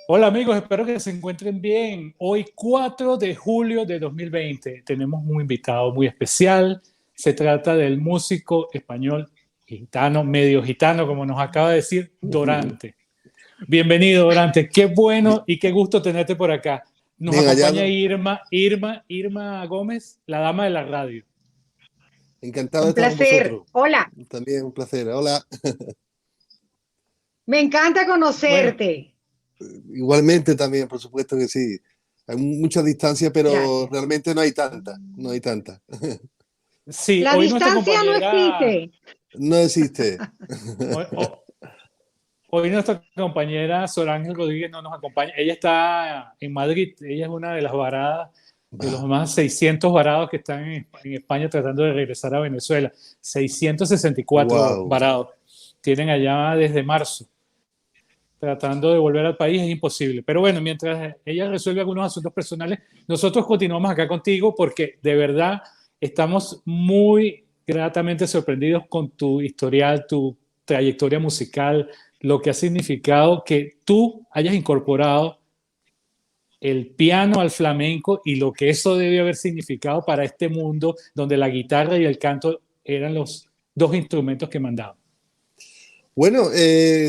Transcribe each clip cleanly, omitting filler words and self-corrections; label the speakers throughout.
Speaker 1: Hola amigos, espero que se encuentren bien. Hoy 4 de julio de 2020 tenemos un invitado muy especial. Se trata del músico español gitano, medio gitano, como nos acaba de decir Dorante. Bienvenido Dorante, qué bueno
Speaker 2: Bi-
Speaker 1: y qué gusto tenerte por acá. Nos
Speaker 2: Bien
Speaker 1: acompaña
Speaker 2: hallado,
Speaker 1: Irma Gómez, la dama de la radio.
Speaker 2: encantado de
Speaker 3: Un
Speaker 2: estar con
Speaker 3: placer.
Speaker 2: vosotros.
Speaker 3: Hola,
Speaker 2: También un placer. Hola,
Speaker 3: me encanta
Speaker 1: Bueno,
Speaker 3: conocerte.
Speaker 2: igualmente también, por supuesto que sí. Hay mucha distancia, pero
Speaker 3: Gracias.
Speaker 2: realmente no hay tanta, no hay tanta.
Speaker 1: sí,
Speaker 3: La
Speaker 1: hoy nuestra
Speaker 3: distancia no
Speaker 1: compañera,
Speaker 3: existe.
Speaker 2: No existe.
Speaker 1: hoy, hoy nuestra compañera Sor Ángel Rodríguez no nos acompaña. Ella está en Madrid. Ella es una de las varadas, de los
Speaker 2: Va.
Speaker 1: más 600 varados que están en España tratando de regresar a Venezuela. 664
Speaker 2: Wow.
Speaker 1: varados tienen allá desde marzo. Tratando de volver al país es imposible. Pero bueno, mientras ella resuelve algunos asuntos personales, nosotros continuamos acá contigo porque de verdad estamos muy gratamente sorprendidos con tu historial, tu trayectoria musical, lo que ha significado que tú hayas incorporado el piano al flamenco y lo que eso debe haber significado para este mundo donde la guitarra y el canto eran los dos instrumentos que mandaban.
Speaker 2: Bueno,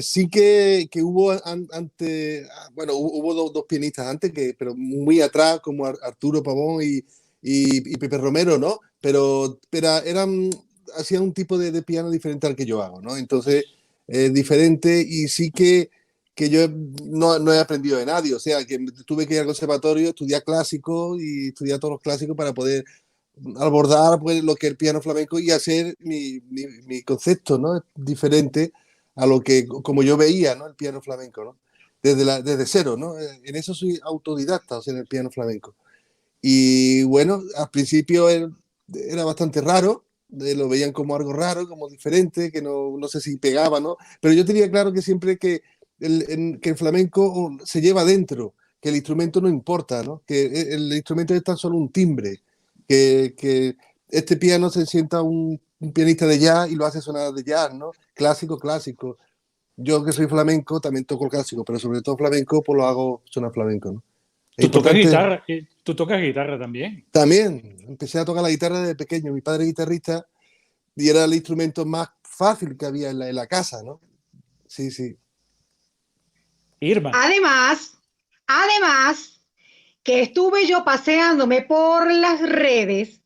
Speaker 2: sí que hubo antes, bueno, hubo dos pianistas antes, pero muy atrás, como Arturo Pavón y Pepe Romero, ¿no? Pero hacían un tipo de piano diferente al que yo hago, ¿no? Entonces, diferente y sí que yo no he aprendido de nadie, o sea, que tuve que ir al conservatorio, estudiar clásico y estudiar todos los clásicos para poder abordar pues, lo que es el piano flamenco y hacer mi concepto, ¿no? Diferente a lo que, como yo veía, ¿no? El piano flamenco, ¿no? Desde cero, ¿no? En eso soy autodidacta, o sea, en el piano flamenco. Y bueno, al principio era bastante raro, lo veían como algo raro, como diferente, que no sé si pegaba, ¿no? Pero yo tenía claro que siempre que el flamenco se lleva dentro, que el instrumento no importa, ¿no? Que el instrumento es tan solo un timbre, que este piano se sienta un pianista de jazz y lo hace sonar de jazz, ¿no? Clásico, clásico. Yo que soy flamenco también toco el clásico, pero sobre todo flamenco, pues lo hago sonar flamenco, ¿no? Es importante.
Speaker 1: Tú tocas guitarra también.
Speaker 2: También empecé a tocar la guitarra desde pequeño. Mi padre es guitarrista y era el instrumento más fácil que había en la casa, ¿no? Sí, sí.
Speaker 1: Irma.
Speaker 3: Además, además, que estuve yo paseándome por las redes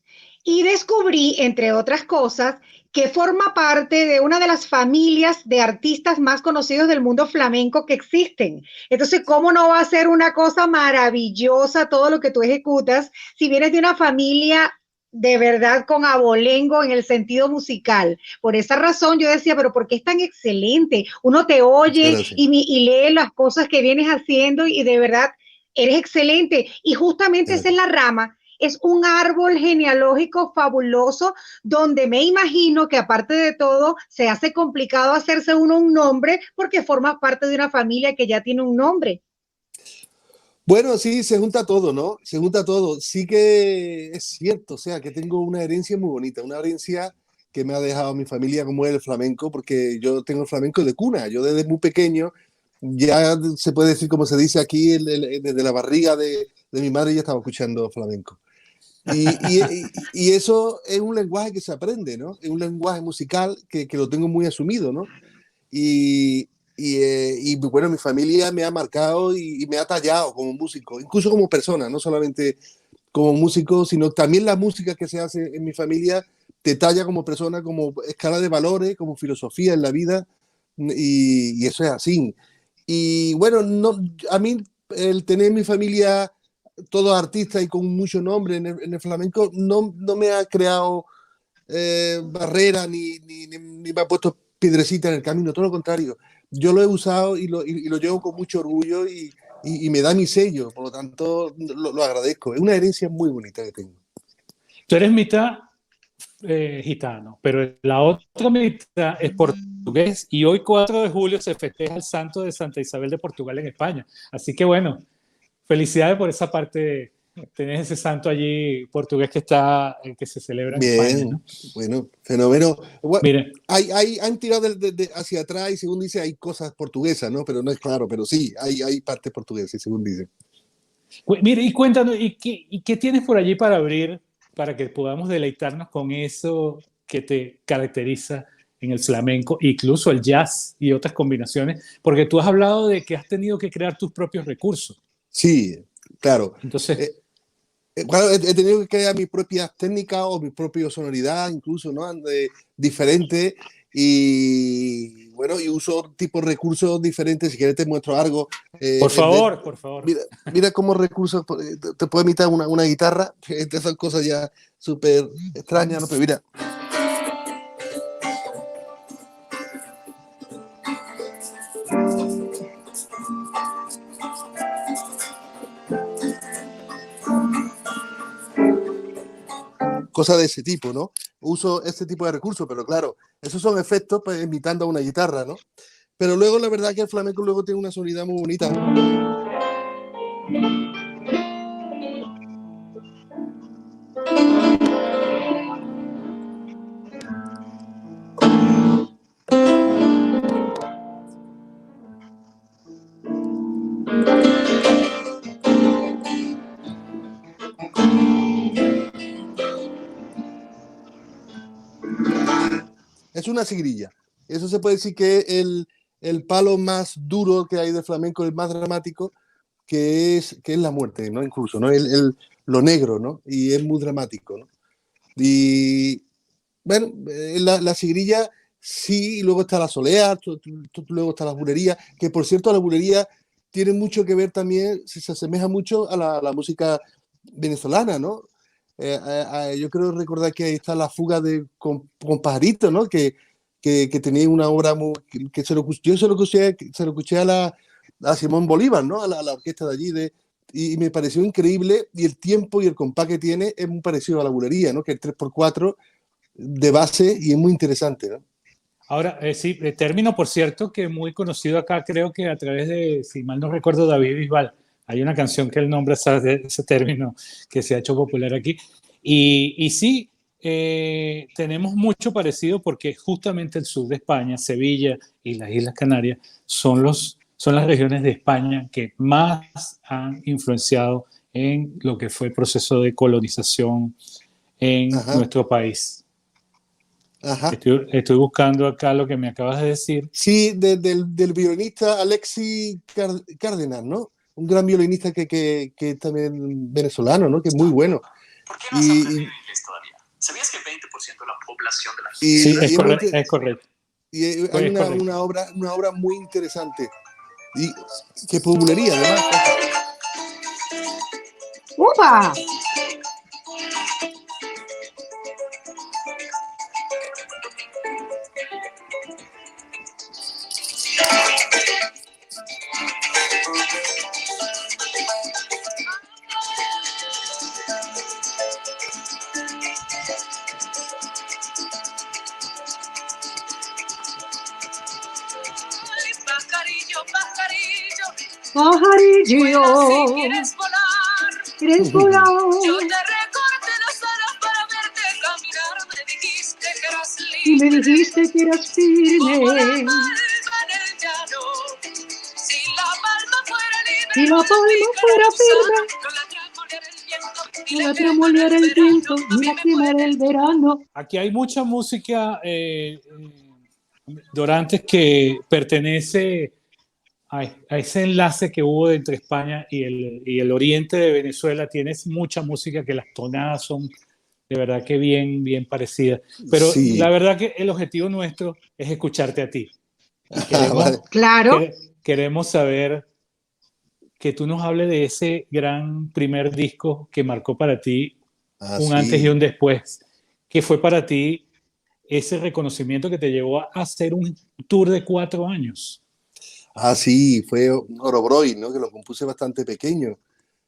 Speaker 3: y descubrí, entre otras cosas, que forma parte de una de las familias de artistas más conocidos del mundo flamenco que existen. Entonces, ¿cómo no va a ser una cosa maravillosa todo lo que tú ejecutas si vienes de una familia de verdad con abolengo en el sentido musical? Por esa razón yo decía, pero ¿por qué es tan excelente? Uno te
Speaker 2: Muchas
Speaker 3: oye
Speaker 2: gracias.
Speaker 3: y lee las cosas que vienes haciendo y de verdad eres excelente. Y justamente esa es
Speaker 2: Gracias.
Speaker 3: la rama. Es un árbol genealógico fabuloso donde me imagino que aparte de todo se hace complicado hacerse uno un nombre porque forma parte de una familia que ya tiene un nombre.
Speaker 2: Bueno, sí, se junta todo, ¿no? Se junta todo. Sí que es cierto, o sea, que tengo una herencia muy bonita, una herencia que me ha dejado mi familia como es el flamenco, porque yo tengo el flamenco de cuna. Yo desde muy pequeño, ya se puede decir como se dice aquí, desde la barriga de mi madre ya estaba escuchando flamenco. Y eso es un lenguaje que se aprende, ¿no? Es un lenguaje musical que lo tengo muy asumido, ¿no? Y bueno, mi familia me ha marcado y me ha tallado como músico, incluso como persona, no solamente como músico, sino también la música que se hace en mi familia te talla como persona, como escala de valores, como filosofía en la vida, y eso es así. Y bueno, no, a mí el tener mi familia todos artistas y con mucho nombre en el flamenco no me ha creado barrera ni me ha puesto piedrecita en el camino, todo lo contrario. Yo lo he usado y lo llevo con mucho orgullo y me da mi sello, por lo tanto lo agradezco. Es una herencia muy bonita que tengo.
Speaker 1: Tú eres mitad gitano, pero la otra mitad es portugués y hoy 4 de julio se festeja el santo de Santa Isabel de Portugal en España. Así que bueno, felicidades por esa parte tenés ese santo allí portugués que se celebra en España,
Speaker 2: Bien,
Speaker 1: ¿no?
Speaker 2: bueno, fenómeno.
Speaker 1: Mire,
Speaker 2: Han tirado hacia atrás y según dice hay cosas portuguesas, ¿no? Pero no es claro, pero sí, hay partes portuguesas, según dice.
Speaker 1: mire, y cuéntanos, ¿y qué tienes por allí para abrir, para que podamos deleitarnos con eso que te caracteriza en el flamenco, incluso el jazz y otras combinaciones? Porque tú has hablado de que has tenido que crear tus propios recursos.
Speaker 2: Sí, claro.
Speaker 1: Entonces,
Speaker 2: Eh, claro, he tenido que crear mis propias técnicas o mi propia sonoridad, incluso, ¿no? Diferente y bueno, y uso tipos de recursos diferentes. Si quieres te muestro algo.
Speaker 1: por
Speaker 2: En vez,
Speaker 1: favor, por favor.
Speaker 2: mira cómo recursos, te puedo imitar una guitarra. Estas son cosas ya súper extrañas, ¿no? Pero mira. Cosas de ese tipo, ¿no? Uso este tipo de recursos, pero claro, esos son efectos pues, imitando a una guitarra, ¿no? Pero luego la verdad que el flamenco luego tiene una sonoridad muy bonita. Es una sigrilla. Eso se puede decir que es el palo más duro que hay de flamenco, el más dramático, que es la muerte, ¿no? Incluso, ¿no? Lo negro, ¿no? Y es muy dramático, ¿no? Y bueno, la sigrilla sí, y luego está la solea, luego está la bulería, que por cierto la bulería tiene mucho que ver también, se asemeja mucho a la música venezolana, ¿no? Yo creo recordar que ahí está la fuga con Pajarito, ¿no? Que tenía una obra muy, que yo se lo escuché a Simón Bolívar, ¿no? A la orquesta de allí, y me pareció increíble, y el tiempo y el compás que tiene es muy parecido a la bulería, ¿no? Que el 3x4 de base y es muy interesante, ¿no?
Speaker 1: Ahora, sí, término, por cierto, que muy conocido acá, creo que a través de, si mal no recuerdo, David Bisbal. Hay una canción que él nombra ese término que se ha hecho popular aquí. Y sí, tenemos mucho parecido porque justamente el sur de España, Sevilla y las Islas Canarias son las regiones de España que más han influenciado en lo que fue el proceso de colonización en
Speaker 2: Ajá,
Speaker 1: nuestro país.
Speaker 2: ajá.
Speaker 1: Estoy buscando acá lo que me acabas de decir.
Speaker 2: Sí, del violinista Alexis Cárdenas, ¿no? Un gran violinista que es también venezolano, ¿no? Que es muy bueno.
Speaker 4: ¿Por qué no has aprendido
Speaker 2: Y,
Speaker 4: inglés todavía? ¿Sabías que el 20% de la población de la
Speaker 2: y,
Speaker 1: Sí,
Speaker 4: India
Speaker 2: y es muy,
Speaker 1: es correcto.
Speaker 2: y hay
Speaker 1: Es correcto.
Speaker 2: una obra muy interesante y que popularía además.
Speaker 3: ¡Upa!
Speaker 4: Pajarillo, pajarillo,
Speaker 3: Pajarillo,
Speaker 4: vuela si quieres volar.
Speaker 3: ¿quieres volar?
Speaker 4: Yo te recorté las alas para verte caminar. Me dijiste que eras
Speaker 3: Y me
Speaker 4: libre,
Speaker 3: dijiste que eras
Speaker 4: como la
Speaker 3: firme.
Speaker 4: palma en el llano. Si la palma fuera libre,
Speaker 3: Si la
Speaker 4: no la
Speaker 3: palma
Speaker 4: picara
Speaker 3: fuera
Speaker 4: el gusano,
Speaker 3: firme,
Speaker 4: no la tramoleara el viento, ni
Speaker 3: ni
Speaker 4: la
Speaker 3: la
Speaker 4: quemara
Speaker 3: tremoleara
Speaker 4: el
Speaker 3: el
Speaker 4: verano.
Speaker 3: viento,
Speaker 4: A
Speaker 3: ni
Speaker 4: mí
Speaker 3: la
Speaker 4: me
Speaker 3: quemara el
Speaker 4: puedes.
Speaker 3: verano.
Speaker 1: Aquí hay mucha música, Dorantes, que pertenece a ese enlace que hubo entre España y el oriente de Venezuela. Tienes mucha música que las tonadas son de verdad que bien, bien parecidas. Pero la
Speaker 2: Sí,
Speaker 1: verdad que el objetivo nuestro es escucharte a ti. Y
Speaker 2: vale.
Speaker 3: Claro,
Speaker 1: queremos saber que tú nos hables de ese gran primer disco que marcó para ti un antes y
Speaker 2: Así.
Speaker 1: un después. ¿Qué fue para ti ese reconocimiento que te llevó a hacer un tour de 4 años?
Speaker 2: Sí, fue Orobroy, ¿no? Que lo compuse bastante pequeño.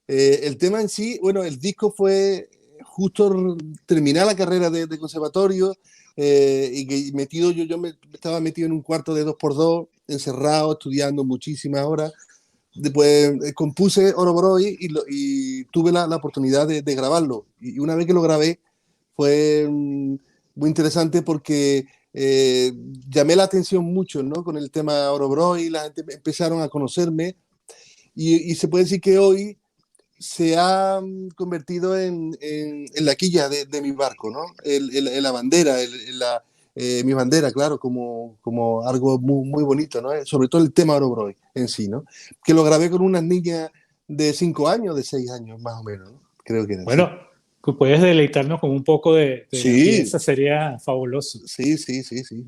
Speaker 2: El tema en sí, bueno, el disco fue justo terminar la carrera de conservatorio y que metido, yo me estaba metido en un cuarto de 2x2, encerrado, estudiando muchísimas horas Después compuse Oroboroi y tuve la oportunidad de grabarlo. Y una vez que lo grabé fue muy interesante porque llamé la atención mucho, ¿no? Con el tema Oroboroi, la gente empezaron a conocerme y se puede decir que hoy se ha convertido en la quilla de mi barco, ¿no? En la bandera, mi bandera, claro, como algo muy, muy bonito, ¿no? Sobre todo el tema Oroboroi en sí, ¿no? Que lo grabé con unas niñas de 5 años, de 6 años, más o menos, ¿no? Creo que era así.
Speaker 1: Bueno, que puedes deleitarnos con un poco de la
Speaker 2: Sí,
Speaker 1: pieza, sería fabuloso.
Speaker 2: sí, sí, sí, sí.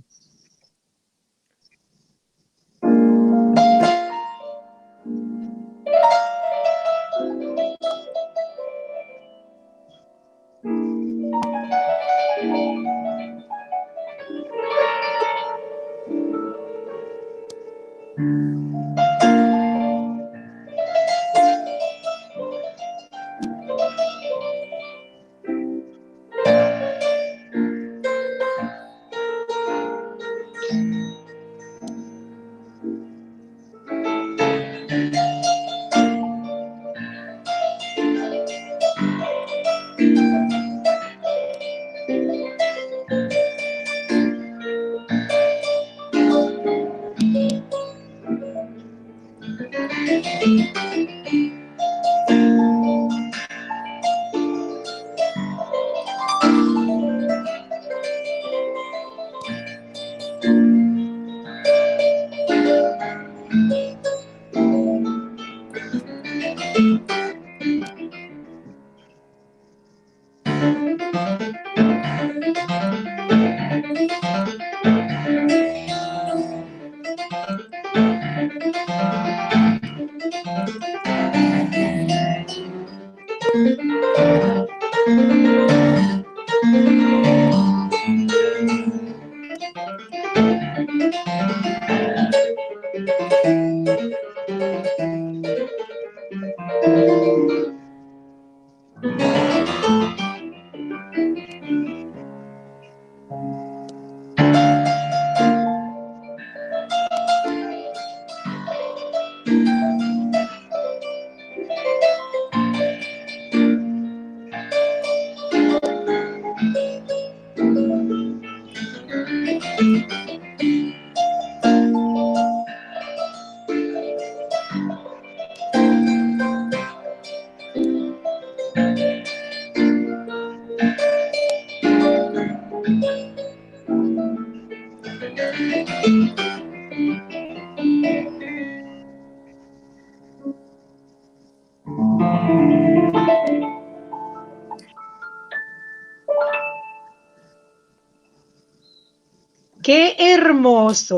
Speaker 3: ¡Qué hermoso!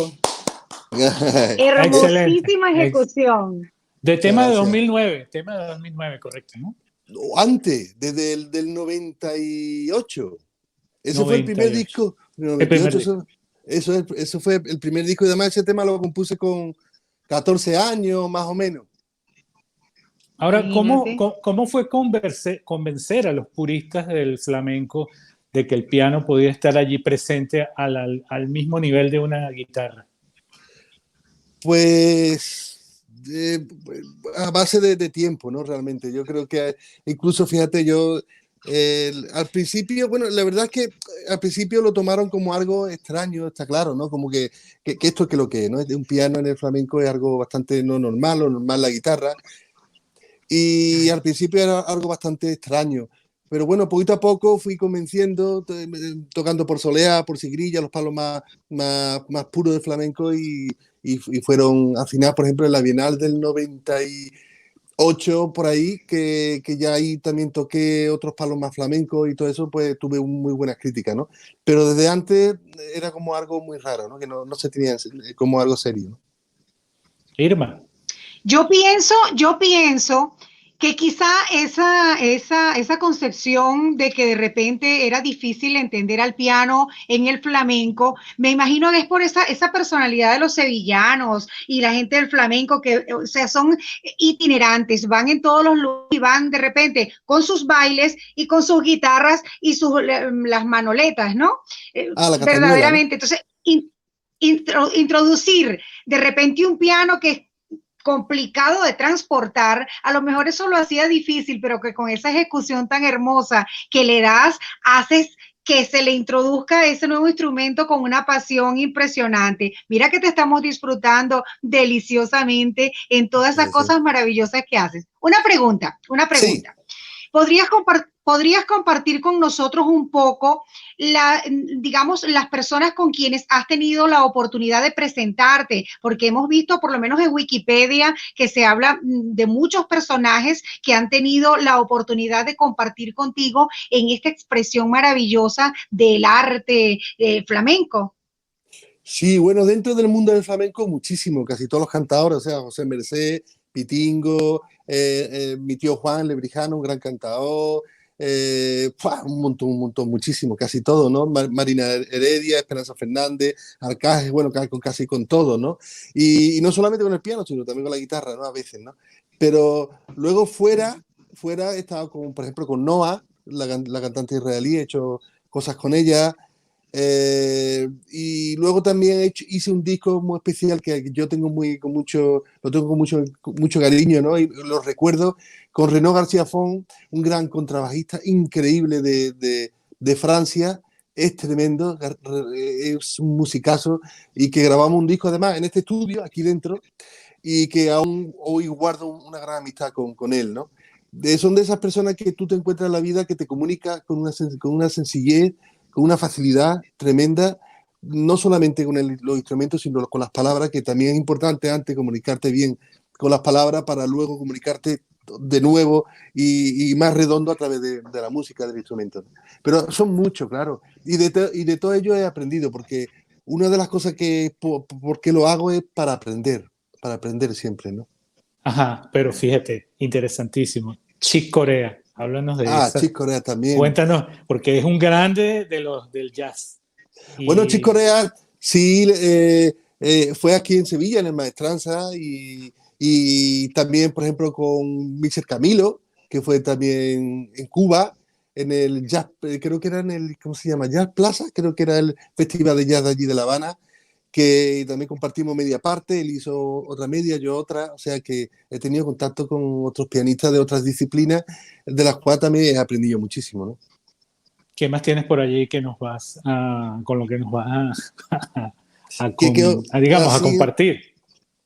Speaker 1: Excelente.
Speaker 3: Hermosísima ejecución.
Speaker 1: De tema de
Speaker 2: Gracias.
Speaker 1: 2009, tema de 2009, correcto, ¿no?
Speaker 2: Antes, desde el del 98. Ese fue el primer
Speaker 1: 98.
Speaker 2: disco.
Speaker 1: El primer
Speaker 2: 98,
Speaker 1: disco.
Speaker 2: eso fue el primer disco. Y además ese tema lo compuse con 14 años, más o menos.
Speaker 1: Ahora, ¿cómo,
Speaker 3: Imagínate.
Speaker 1: cómo, cómo fue convencer a los puristas del flamenco de que el piano podía estar allí presente al mismo nivel de una guitarra?
Speaker 2: Pues a base de tiempo, ¿no? Realmente, yo creo que incluso, fíjate, yo al principio, bueno, la verdad es que al principio lo tomaron como algo extraño, está claro, ¿no? Como que esto es que lo que es, ¿no? Un piano en el flamenco es algo bastante no normal, o normal la guitarra, y al principio era algo bastante extraño. Pero bueno, poquito a poco fui convenciendo, tocando por soleá, por sigrilla, los palos más puros del flamenco y fueron al final, por ejemplo, en la Bienal del 98, por ahí, que ya ahí también toqué otros palos más flamencos y todo eso, pues tuve muy buenas críticas, ¿no? Pero desde antes era como algo muy raro, ¿no? Que no se tenía como algo serio, ¿no?
Speaker 1: Irma.
Speaker 3: Yo pienso que quizá esa concepción de que de repente era difícil entender al piano en el flamenco, me imagino que es por esa personalidad de los sevillanos y la gente del flamenco que, o sea, son itinerantes, van en todos los lugares y van de repente con sus bailes y con sus guitarras y las manoletas, ¿no?
Speaker 2: La castañuela,
Speaker 3: Verdaderamente.
Speaker 2: ¿no?
Speaker 3: Entonces, introducir de repente un piano que complicado de transportar, a lo mejor eso lo hacía difícil, pero que con esa ejecución tan hermosa que le das, haces que se le introduzca ese nuevo instrumento con una pasión impresionante. Mira que te estamos disfrutando deliciosamente en todas esas
Speaker 2: Gracias.
Speaker 3: cosas maravillosas que haces. Una pregunta, una
Speaker 2: Sí,
Speaker 3: pregunta. ¿Podrías compartir con nosotros un poco, digamos, las personas con quienes has tenido la oportunidad de presentarte? Porque hemos visto, por lo menos en Wikipedia, que se habla de muchos personajes que han tenido la oportunidad de compartir contigo en esta expresión maravillosa del arte flamenco.
Speaker 2: sí, bueno, dentro del mundo del flamenco muchísimo, casi todos los cantadores, o sea, José Merced, Pitingo, mi tío Juan Lebrijano, un gran cantador, un montón, muchísimo, casi todo, ¿no? Marina Heredia, Esperanza Fernández, Arcaje, bueno, casi con todo, ¿no? Y no solamente con el piano, sino también con la guitarra, ¿no? A veces, ¿no? Pero luego fuera he estado con, por ejemplo, con Noah, la cantante israelí, he hecho cosas con ella. Y luego también hice un disco muy especial que yo tengo lo tengo con mucho cariño, ¿no? Y lo recuerdo con Renaud García Font, un gran contrabajista increíble de Francia. Es tremendo, es un musicazo, y que grabamos un disco además en este estudio, aquí dentro, y que aún hoy guardo una gran amistad con él, ¿no? Son de esas personas que tú te encuentras en la vida, que te comunica con una sencillez, con una facilidad tremenda, no solamente con los instrumentos, sino con las palabras, que también es importante antes comunicarte bien con las palabras para luego comunicarte de nuevo y más redondo a través de la música, del instrumento. Pero son muchos, claro. Y de todo ello he aprendido, porque una de las cosas por qué lo hago es para aprender siempre, ¿no?
Speaker 1: Ajá, pero fíjate, interesantísimo. Chick Corea, háblanos de
Speaker 2: Ah,
Speaker 1: esa.
Speaker 2: Chick Corea también.
Speaker 1: Cuéntanos, porque es un grande de los del jazz.
Speaker 2: Bueno, Chick
Speaker 1: Y
Speaker 2: Corea sí, fue aquí en Sevilla, en el Maestranza, y también, por ejemplo, con Michel Camilo, que fue también en Cuba, en el Jazz, creo que era en el, ¿cómo se llama? Jazz Plaza, creo que era el festival de jazz de allí de La Habana, que también compartimos media parte, él hizo otra media, yo otra, o sea que he tenido contacto con otros pianistas de otras disciplinas, de las cuales también he aprendido muchísimo, ¿no?
Speaker 1: ¿qué más tienes por allí que nos con lo que nos vas
Speaker 2: Que, que
Speaker 1: digamos, a
Speaker 2: así
Speaker 1: compartir?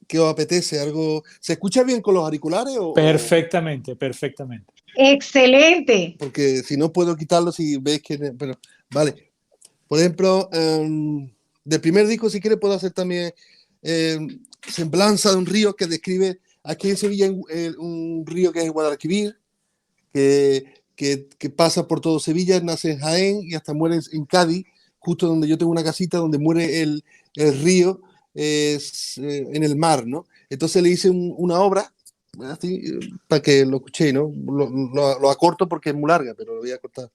Speaker 2: ¿Qué os apetece? ¿Algo? ¿Se escucha bien con los auriculares
Speaker 1: Perfectamente, perfectamente.
Speaker 3: Excelente.
Speaker 2: porque si no puedo quitarlo si ves que... Pero, vale. Por ejemplo, del primer disco, si quieres, puedo hacer también Semblanza de un río que describe aquí en Sevilla un río que es el Guadalquivir, que pasa por todo Sevilla, nace en Jaén y hasta muere en Cádiz, justo donde yo tengo una casita donde muere el río, en el mar, ¿no? Entonces le hice una obra, así, para que lo escuchéis, ¿no? Lo acorto porque es muy larga, pero lo voy a cortar.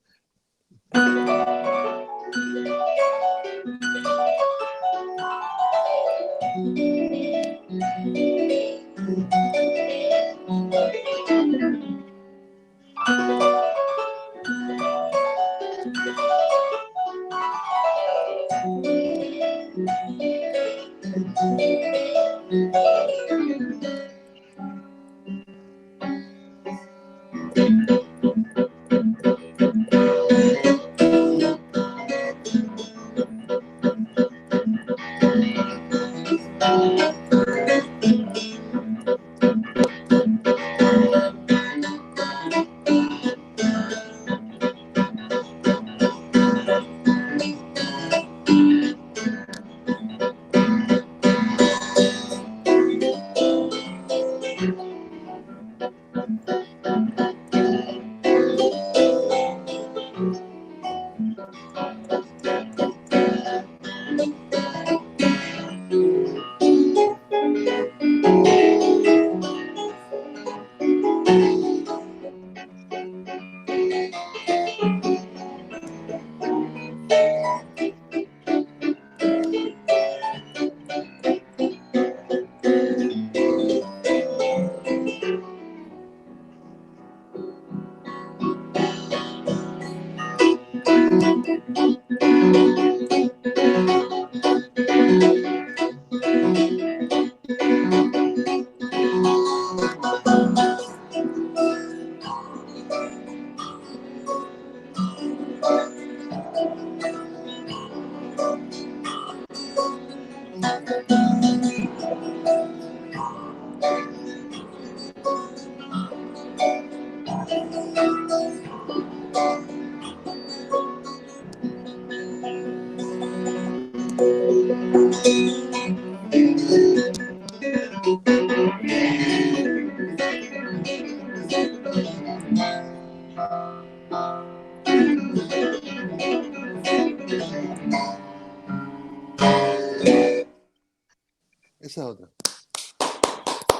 Speaker 2: esa otra.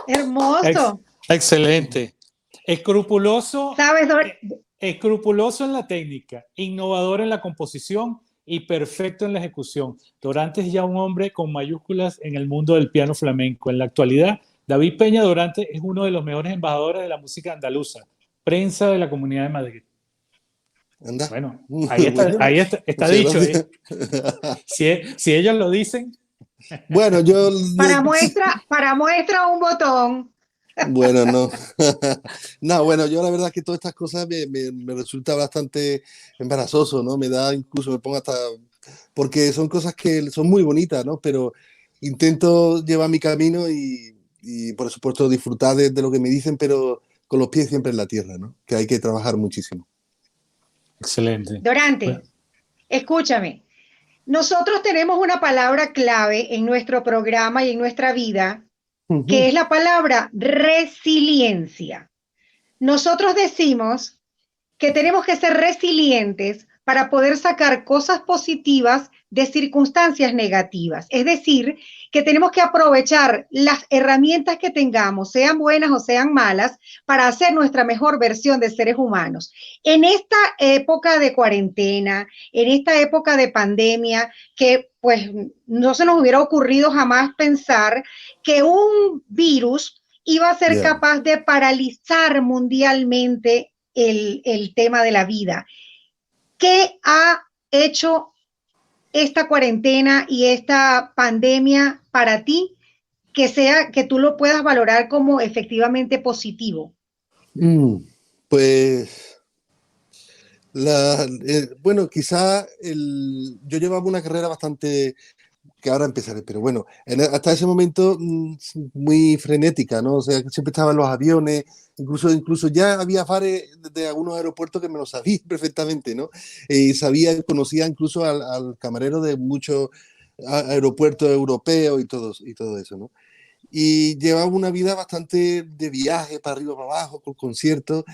Speaker 3: Hermoso.
Speaker 1: Excelente. Escrupuloso,
Speaker 3: ¿Sabes?
Speaker 1: escrupuloso en la técnica, innovador en la composición y perfecto en la ejecución. Dorantes es ya un hombre con mayúsculas en el mundo del piano flamenco. En la actualidad, David Peña Dorantes es uno de los mejores embajadores de la música andaluza, prensa de la Comunidad de Madrid.
Speaker 2: Anda.
Speaker 1: Bueno, ahí está,
Speaker 2: Bueno,
Speaker 1: ahí está
Speaker 2: muchas
Speaker 1: dicho.
Speaker 2: gracias.
Speaker 1: Si ellos lo dicen,
Speaker 2: Bueno, yo...
Speaker 3: Para muestra un botón.
Speaker 2: Bueno, no. No, bueno, yo la verdad que todas estas cosas me resulta bastante embarazoso, ¿no? Me da, incluso me pongo hasta... Porque son cosas que son muy bonitas, ¿no? Pero intento llevar mi camino y por supuesto disfrutar de lo que me dicen, pero con los pies siempre en la tierra, ¿no? Que hay que trabajar muchísimo.
Speaker 1: excelente.
Speaker 3: Dorante,
Speaker 1: Bueno,
Speaker 3: escúchame. Nosotros tenemos una palabra clave en nuestro programa y en nuestra vida, que
Speaker 2: Ujú.
Speaker 3: es la palabra resiliencia. Nosotros decimos que tenemos que ser resilientes para poder sacar cosas positivas de circunstancias negativas. Es decir, que tenemos que aprovechar las herramientas que tengamos, sean buenas o sean malas, para hacer nuestra mejor versión de seres humanos. En esta época de cuarentena, en esta época de pandemia, que pues no se nos hubiera ocurrido jamás pensar que un virus iba a ser
Speaker 2: Yeah.
Speaker 3: capaz de paralizar mundialmente el tema de la vida. ¿Qué ha hecho esta cuarentena y esta pandemia para ti que tú lo puedas valorar como efectivamente positivo?
Speaker 2: Pues bueno, quizá yo llevaba una carrera bastante, que ahora empezaré, pero bueno, hasta ese momento muy frenética, ¿no? O sea, que siempre estaban los aviones, incluso ya había fares de algunos aeropuertos que me lo sabía perfectamente, ¿no? Conocía incluso al camarero de muchos aeropuertos europeos y todo eso, ¿no? Y llevaba una vida bastante de viaje, para arriba, para abajo, con conciertos.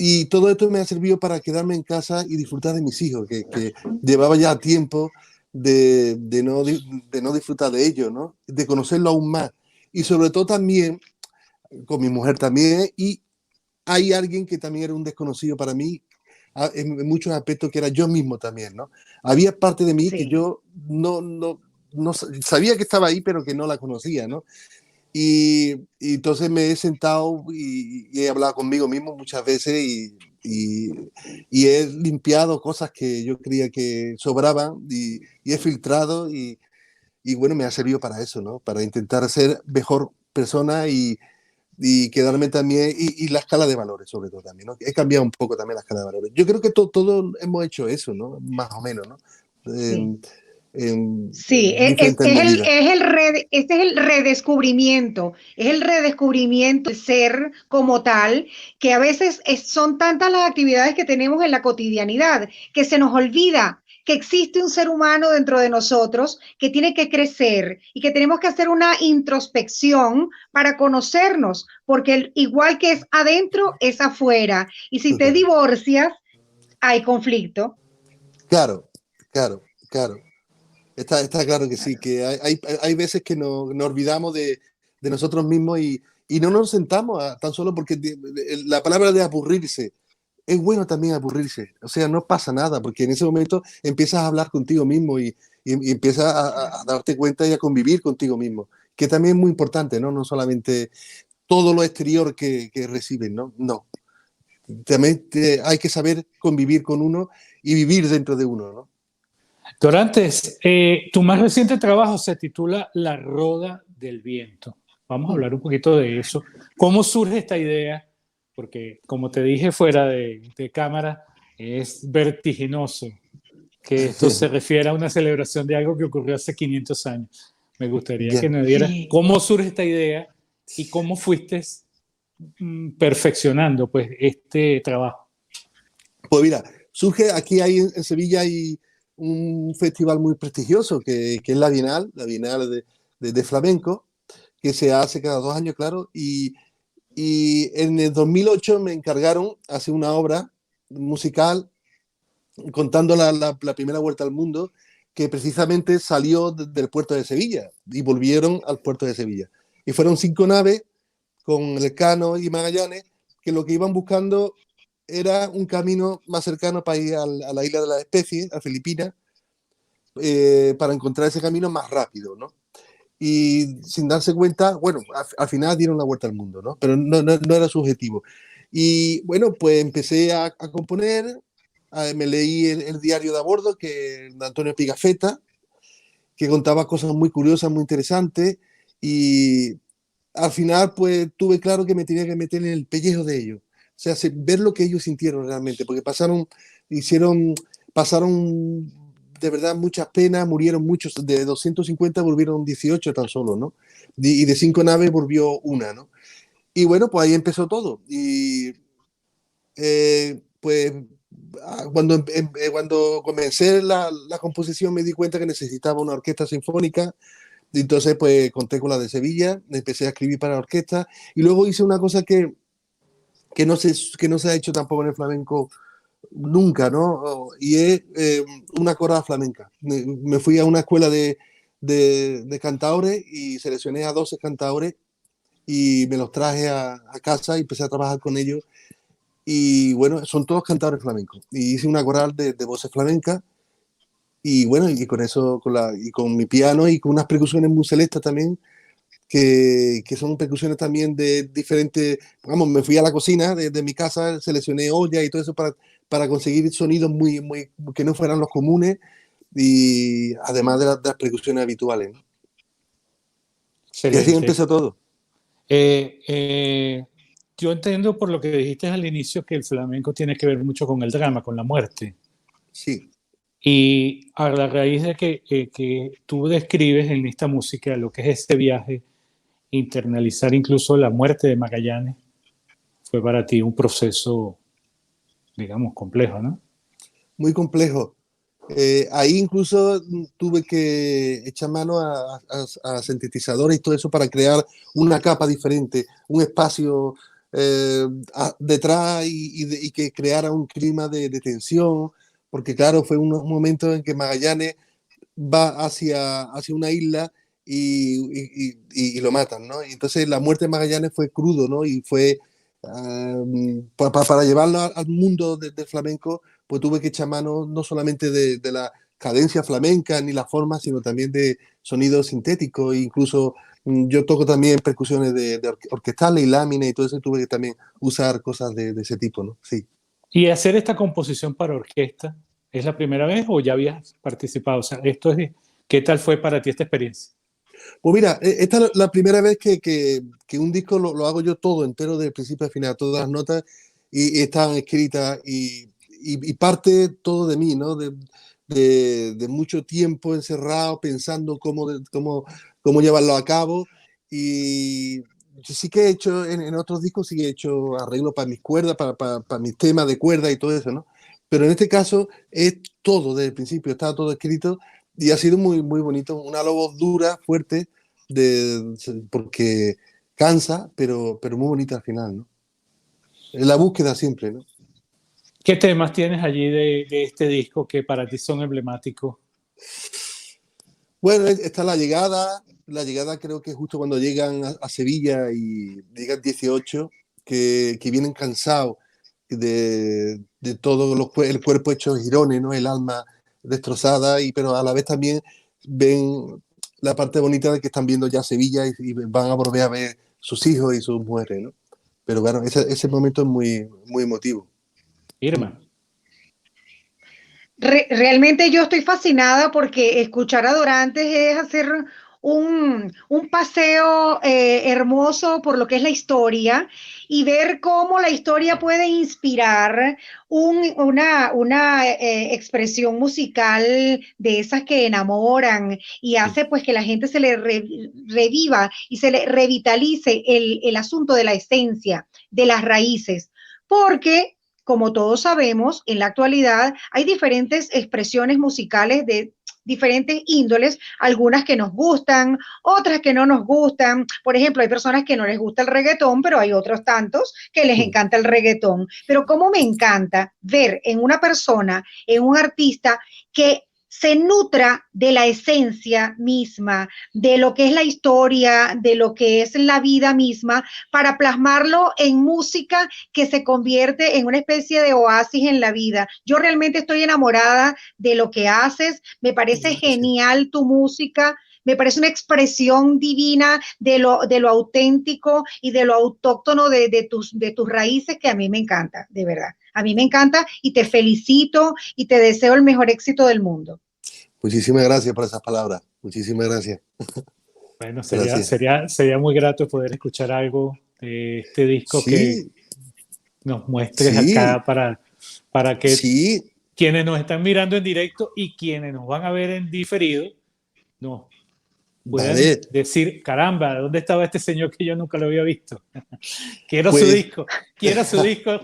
Speaker 2: Y todo esto me ha servido para quedarme en casa y disfrutar de mis hijos, que llevaba ya tiempo de no disfrutar de ellos, ¿no? De conocerlo aún más. Y sobre todo también, con mi mujer también, y hay alguien que también era un desconocido para mí, en muchos aspectos, que era yo mismo también, ¿no? Había parte de mí que
Speaker 3: Sí.
Speaker 2: yo no sabía que estaba ahí, pero que no la conocía, ¿no? Y entonces me he sentado y he hablado conmigo mismo muchas veces y he limpiado cosas que yo creía que sobraban y he filtrado y bueno, me ha servido para eso, ¿no? Para intentar ser mejor persona y quedarme también, y la escala de valores sobre todo también, ¿no? He cambiado un poco también la escala de valores. Yo creo que todos hemos hecho eso, ¿no? Más o menos, ¿no?
Speaker 3: Sí.
Speaker 2: En
Speaker 3: Sí,
Speaker 2: diferentes medidas.
Speaker 3: este es el redescubrimiento, es el redescubrimiento del ser como tal, que a veces son tantas las actividades que tenemos en la cotidianidad, que se nos olvida que existe un ser humano dentro de nosotros que tiene que crecer y que tenemos que hacer una introspección para conocernos, porque igual que es adentro, es afuera. Y si te divorcias, hay conflicto.
Speaker 2: Claro, claro, claro. Está claro que sí, que hay veces que nos olvidamos de nosotros mismos y no nos sentamos tan solo porque la palabra de aburrirse, es bueno también aburrirse, o sea, no pasa nada, porque en ese momento empiezas a hablar contigo mismo y empiezas a darte cuenta y a convivir contigo mismo, que también es muy importante, ¿no? No solamente todo lo exterior que reciben, ¿no? No, también hay que saber convivir con uno y vivir dentro de uno, ¿no?
Speaker 1: Dorantes, tu más reciente trabajo se titula La Roda del Viento. Vamos a hablar un poquito de eso. ¿Cómo surge esta idea? Porque, como te dije fuera de cámara, es vertiginoso que esto se refiera a una celebración de algo que ocurrió hace 500 años. Me gustaría que
Speaker 2: Bien.
Speaker 1: nos dieras cómo surge esta idea y cómo fuiste perfeccionando pues, este trabajo.
Speaker 2: Pues mira, surge aquí en Sevilla hay un festival muy prestigioso que es la Bienal de Flamenco, que se hace cada 2 años, claro, y en el 2008 me encargaron hacer una obra musical contando la primera vuelta al mundo, que precisamente salió del puerto de Sevilla y volvieron al puerto de Sevilla. Y fueron 5 naves con Elcano y Magallanes, que lo que iban buscando era un camino más cercano para ir a la isla de las especies, a Filipinas, para encontrar ese camino más rápido, ¿no? Y sin darse cuenta, bueno, al final dieron la vuelta al mundo, ¿no? Pero no era su objetivo. Y bueno, pues empecé a componer, me leí el diario de a bordo de Antonio Pigafetta, que contaba cosas muy curiosas, muy interesantes, y al final pues tuve claro que me tenía que meter en el pellejo de ellos, o sea, ver lo que ellos sintieron realmente, porque pasaron de verdad muchas penas, murieron muchos, de 250 volvieron 18 tan solo, ¿no? Y de 5 naves volvió una, ¿no? Y bueno, pues ahí empezó todo. Y pues cuando comencé la composición me di cuenta que necesitaba una orquesta sinfónica. Y entonces pues conté con la de Sevilla, empecé a escribir para la orquesta y luego hice una cosa que no se ha hecho tampoco en el flamenco nunca, ¿no? Y es una corada flamenca. Me fui a una escuela de cantaores y seleccioné a 12 cantaores y me los traje a casa y empecé a trabajar con ellos. Y bueno, son todos cantadores flamencos. Y hice una coral de voces flamencas. Y bueno, y con eso, y con mi piano y con unas percusiones muy celestas también, que son percusiones también de diferentes. Vamos, me fui a la cocina de mi casa, seleccioné olla y todo eso para conseguir sonidos que no fueran los comunes, y además de las percusiones habituales, ¿no? Y así
Speaker 1: Excelente.
Speaker 2: empezó todo.
Speaker 1: Yo entiendo por lo que dijiste al inicio que el flamenco tiene que ver mucho con el drama, con la muerte.
Speaker 2: Sí.
Speaker 1: Y a la raíz de que tú describes en esta música lo que es este viaje, internalizar incluso la muerte de Magallanes, fue para ti un proceso, digamos, complejo, ¿no?
Speaker 2: Muy complejo. Ahí incluso tuve que echar mano a sintetizadores y todo eso para crear una capa diferente, un espacio detrás y que creara un clima de tensión, porque claro, fue un momento en que Magallanes va hacia una isla y lo matan, ¿no? Y entonces la muerte de Magallanes fue crudo, ¿no? Y fue para llevarlo al mundo del flamenco, pues tuve que echar mano no solamente de la cadencia flamenca ni la forma, sino también de sonidos sintéticos. E incluso yo toco también percusiones de orquestales y láminas y todo eso, tuve que también usar cosas de ese tipo, ¿no? Sí.
Speaker 1: Y hacer esta composición para orquesta, ¿es la primera vez o ya habías participado? O sea, ¿qué tal fue para ti esta experiencia?
Speaker 2: Pues mira, esta es la primera vez que un disco lo hago yo todo entero, de principio a final, todas las notas y están escritas y parte todo de mí, ¿no? De mucho tiempo encerrado pensando cómo llevarlo a cabo. Y yo sí que he hecho, en otros discos sí que he hecho arreglos para mis cuerdas, para mis temas de cuerda y todo eso, ¿no? Pero en este caso es todo desde el principio, está todo escrito. Y ha sido muy, muy bonito, una voz dura, fuerte, porque cansa, pero muy bonita al final, ¿no? Es la búsqueda siempre, ¿no?
Speaker 1: ¿Qué temas tienes allí de este disco que para ti son emblemáticos?
Speaker 2: Bueno, está la llegada creo que es justo cuando llegan a Sevilla y llegan 18, que vienen cansados de todo el cuerpo hecho jirones, ¿no? El alma destrozada, pero a la vez también ven la parte bonita de que están viendo ya Sevilla y van a volver a ver sus hijos y sus mujeres, ¿no? Pero bueno, ese momento es muy, muy emotivo.
Speaker 1: Irma.
Speaker 3: Realmente yo estoy fascinada porque escuchar a Dorantes es hacer un paseo hermoso por lo que es la historia y ver cómo la historia puede inspirar una expresión musical de esas que enamoran y hace pues que la gente se le reviva y se le revitalice el asunto de la esencia, de las raíces, porque como todos sabemos, en la actualidad hay diferentes expresiones musicales de diferentes índoles, algunas que nos gustan, otras que no nos gustan. Por ejemplo, hay personas que no les gusta el reggaetón, pero hay otros tantos que les encanta el reggaetón. Pero cómo me encanta ver en una persona, en un artista, que se nutra de la esencia misma, de lo que es la historia, de lo que es la vida misma, para plasmarlo en música que se convierte en una especie de oasis en la vida. Yo realmente estoy enamorada de lo que haces, me parece
Speaker 2: Gracias.
Speaker 3: genial tu música. Me parece una expresión divina de lo auténtico y de lo autóctono de tus raíces que a mí me encanta, de verdad. A mí me encanta y te felicito y te deseo el mejor éxito del mundo.
Speaker 2: Muchísimas gracias por esas palabras. Muchísimas gracias.
Speaker 1: Bueno,
Speaker 2: Gracias.
Speaker 1: sería muy grato poder escuchar algo de este disco que
Speaker 2: Sí,
Speaker 1: nos muestres
Speaker 2: sí,
Speaker 1: acá para que
Speaker 2: sí.
Speaker 1: quienes nos están mirando en directo y quienes nos van a ver en diferido nos puedan
Speaker 2: Vale.
Speaker 1: decir, caramba, ¿dónde estaba este señor que yo nunca lo había visto? Quiero su
Speaker 2: Pues,
Speaker 1: disco, quiero su disco.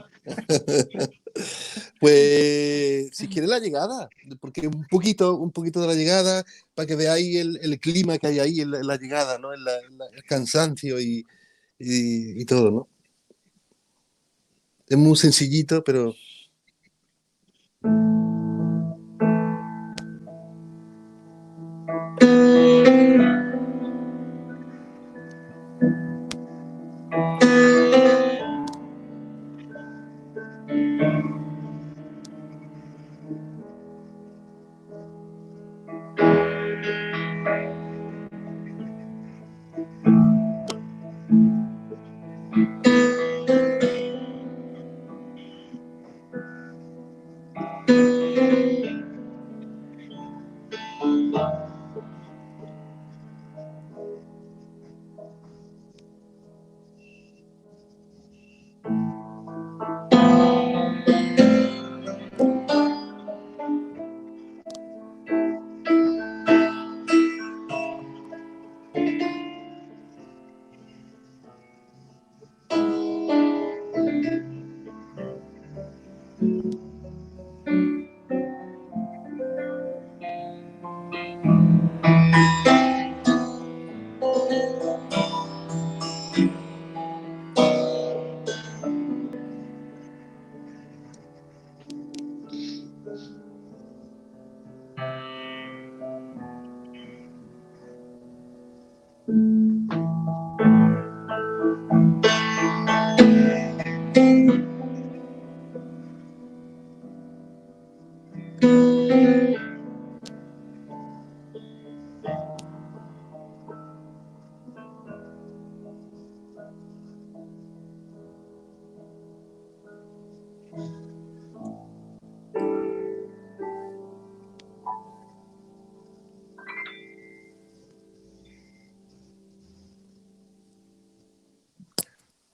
Speaker 2: pues, si quiere la llegada, porque un poquito de la llegada, para que veáis el clima que hay ahí en la llegada, ¿no? El cansancio y todo, ¿no? Es muy sencillito, pero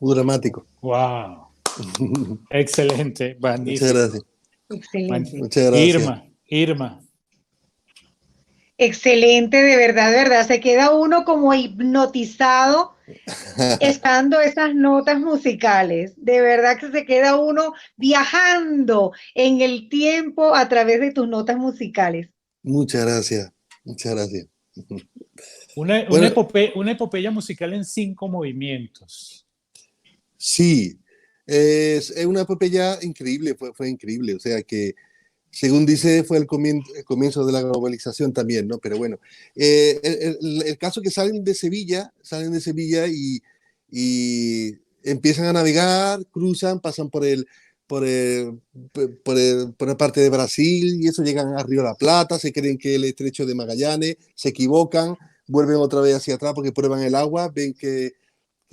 Speaker 2: muy dramático.
Speaker 1: Wow, excelente,
Speaker 2: Muchas
Speaker 1: magnífico.
Speaker 2: gracias.
Speaker 3: Excelente.
Speaker 2: Muchas gracias.
Speaker 1: Irma,
Speaker 3: Excelente, de verdad. Se queda uno como hipnotizado estando esas notas musicales. De verdad que se queda uno viajando en el tiempo a través de tus notas musicales.
Speaker 2: Muchas gracias. Muchas gracias.
Speaker 1: una
Speaker 2: Bueno,
Speaker 1: una epopeya musical en 5 movimientos.
Speaker 2: sí, es una epopeya increíble, fue increíble. O sea que, según dice, fue el comienzo de la globalización también, ¿no? Pero bueno, el caso que salen de Sevilla y empiezan a navegar, cruzan, pasan por la parte de Brasil y eso llegan a Río de la Plata, se creen que el estrecho de Magallanes, se equivocan, vuelven otra vez hacia atrás porque prueban el agua, ven que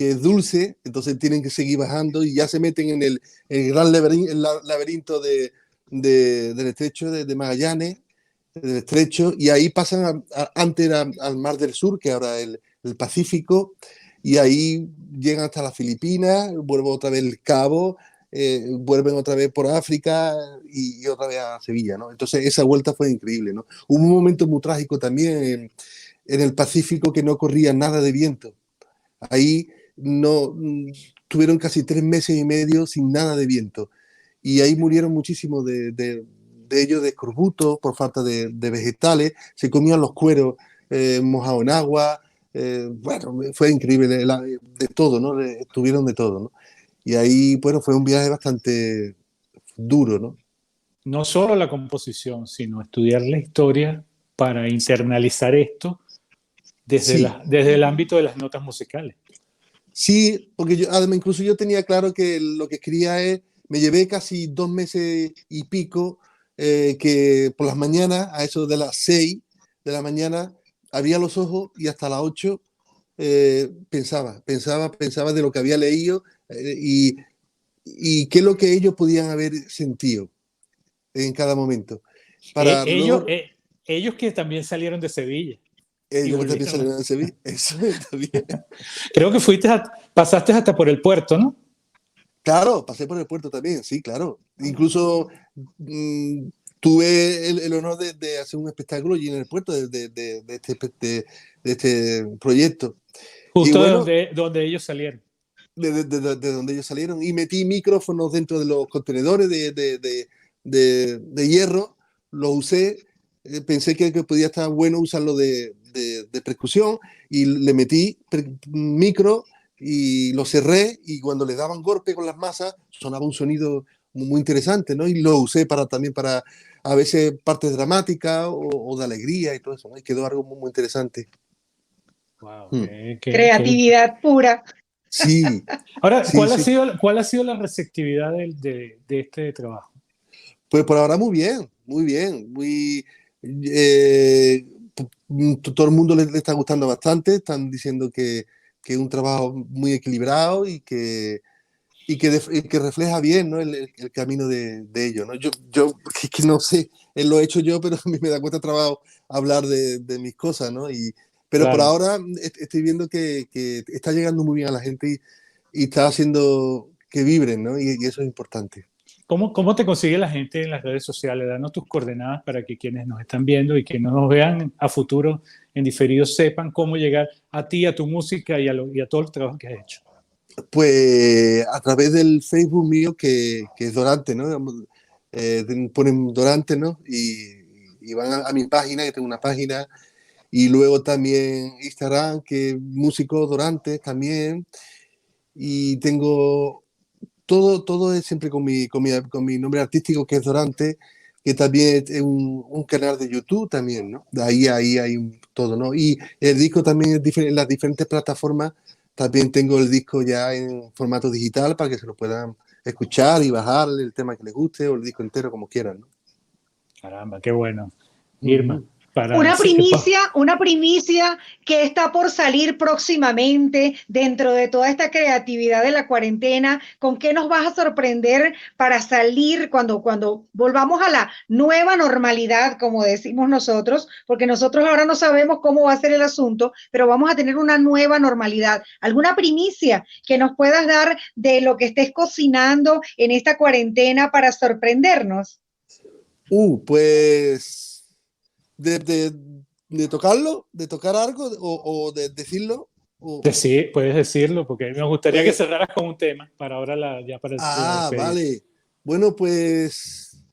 Speaker 2: es dulce, entonces tienen que seguir bajando y ya se meten en el gran laberinto del estrecho de Magallanes, del estrecho, y ahí pasan antes al Mar del Sur, que ahora el Pacífico, y ahí llegan hasta las Filipinas, vuelven otra vez el Cabo, vuelven otra vez por África y otra vez a Sevilla, ¿no? Entonces esa vuelta fue increíble, ¿no? Hubo un momento muy trágico también en el Pacífico que no corría nada de viento. Ahí no tuvieron casi 3 meses y medio sin nada de viento. Y ahí murieron muchísimos de ellos de escorbuto por falta de vegetales. Se comían los cueros mojados en agua. Bueno, fue increíble, de todo, ¿no? Tuvieron de todo, ¿no? Y ahí, bueno, fue un viaje bastante duro, ¿no?
Speaker 1: no solo la composición, sino estudiar la historia para internalizar esto desde,
Speaker 2: Sí,
Speaker 1: desde el ámbito de las notas musicales.
Speaker 2: sí, porque yo, además incluso yo tenía claro que lo que quería es, me llevé casi 2 meses y pico, que por las mañanas, a eso de las 6 de la mañana, abría los ojos y hasta las 8 pensaba de lo que había leído, y qué es lo que ellos podían haber sentido en cada momento. Para
Speaker 1: Ellos,
Speaker 2: luego,
Speaker 1: ellos que también salieron de Sevilla y
Speaker 2: ellos que también
Speaker 1: volvieron.
Speaker 2: salieron de Sevilla, eso también.
Speaker 1: Creo que pasaste hasta por el puerto, ¿no?
Speaker 2: Claro, pasé por el puerto también, sí, claro. Incluso tuve el honor de hacer un espectáculo allí en el puerto de este proyecto. Y
Speaker 1: Justo
Speaker 2: bueno,
Speaker 1: donde ellos salieron.
Speaker 2: de donde ellos salieron, y metí micrófonos dentro de los contenedores de hierro, los usé, pensé que podía estar bueno usarlo de percusión, y le metí micro y lo cerré, y cuando le daban golpe con las masas sonaba un sonido muy interesante, ¿no? Y lo usé también para a veces partes dramáticas o de alegría y todo eso, ¿no? Y quedó algo muy interesante.
Speaker 1: Wow,
Speaker 2: Mm.
Speaker 3: Creatividad pura.
Speaker 2: Sí,
Speaker 1: Ahora,
Speaker 2: sí, sí.
Speaker 1: ¿cuál ha sido la receptividad de este trabajo?
Speaker 2: Pues por ahora muy bien, muy bien, muy... eh, todo el mundo le está gustando bastante, están diciendo que es un trabajo muy equilibrado y que refleja bien, ¿no? El camino de ellos, ¿no? Yo que no sé, lo he hecho yo, pero a mí me da cuenta trabajo hablar de mis cosas, ¿no? Pero por
Speaker 1: Claro.
Speaker 2: ahora estoy viendo que está llegando muy bien a la gente, y está haciendo que vibren, ¿no? Y eso es importante.
Speaker 1: ¿Cómo te consigue la gente en las redes sociales? Danos tus coordenadas para que quienes nos están viendo y que no nos vean a futuro en diferido sepan cómo llegar a ti, a tu música y a todo el trabajo que has hecho.
Speaker 2: Pues a través del Facebook mío, que es Dorante, ¿no? Ponen Dorante, ¿no? Y van a mi página, que tengo una página, y luego también Instagram, que es Músico Dorante también, y tengo todo es siempre con mi nombre artístico, que es Dorante, que también es un canal de YouTube también, ¿no? De ahí hay todo, ¿no? Y el disco también es en las diferentes plataformas. También tengo el disco ya en formato digital para que se lo puedan escuchar y bajar el tema que les guste, o el disco entero, como quieran, ¿no?
Speaker 1: Caramba, qué bueno. Irma,
Speaker 2: Ujú.
Speaker 3: Una primicia que está por salir próximamente dentro de toda esta creatividad de la cuarentena. ¿Con qué nos vas a sorprender para salir cuando volvamos a la nueva normalidad, como decimos nosotros? Porque nosotros ahora no sabemos cómo va a ser el asunto, pero vamos a tener una nueva normalidad. ¿Alguna primicia que nos puedas dar de lo que estés cocinando en esta cuarentena para sorprendernos?
Speaker 2: Pues de, de, de tocarlo, de tocar algo, o de decirlo. o-
Speaker 1: Puedes decirlo, porque me gustaría que
Speaker 2: pues,
Speaker 1: cerraras con un tema para ahora ya para la despedida.
Speaker 2: vale. Bueno, pues,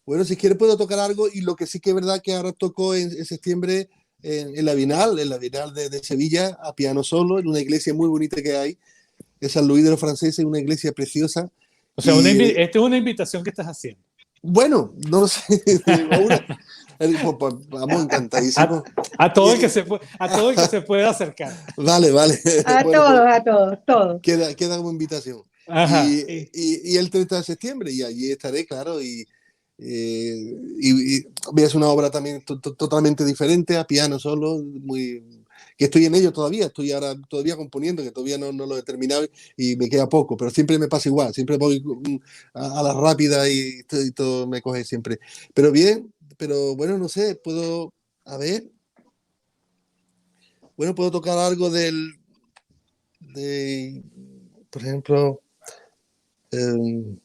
Speaker 2: bueno, si quieres puedo tocar algo, y lo que sí que es verdad que ahora tocó en septiembre en la Bienal de Sevilla, a piano solo, en una iglesia muy bonita que hay, de San Luis de los Franceses, una iglesia preciosa.
Speaker 1: O sea,
Speaker 2: Y
Speaker 1: esta es una invitación que estás haciendo.
Speaker 2: bueno, no lo sé, pues, vamos,
Speaker 1: A,
Speaker 2: encantadísimo.
Speaker 1: a
Speaker 2: Y,
Speaker 1: todo el que a todo el que se pueda acercar.
Speaker 2: vale, vale.
Speaker 3: A
Speaker 2: Bueno, pues
Speaker 3: todos, a todos, todos.
Speaker 2: queda como invitación. Y,
Speaker 1: Ajá.
Speaker 2: y el 30 de septiembre, y allí estaré, claro, y voy a hacer una obra también totalmente diferente, a piano solo, que estoy en ello todavía, estoy ahora todavía componiendo, que todavía no lo he terminado, y me queda poco, pero siempre me pasa igual, siempre voy a la rápida, y todo me coge siempre. Pero bien, pero bueno, no sé, a ver, bueno, puedo tocar algo por ejemplo, em,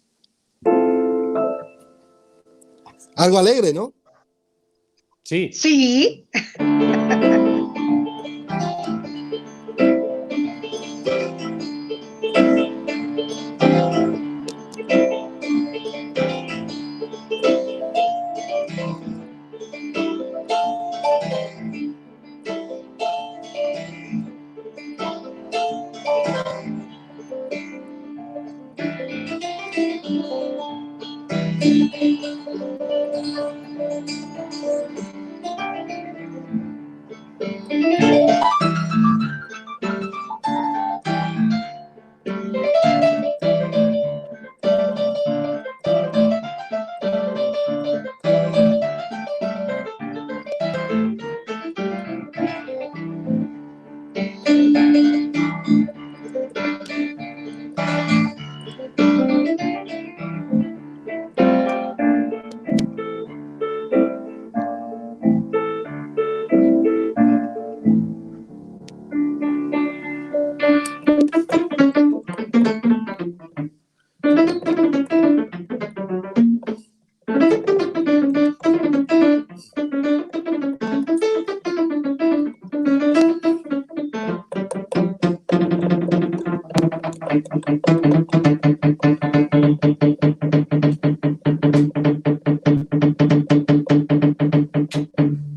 Speaker 2: algo alegre, ¿no?
Speaker 1: Sí.
Speaker 3: Sí.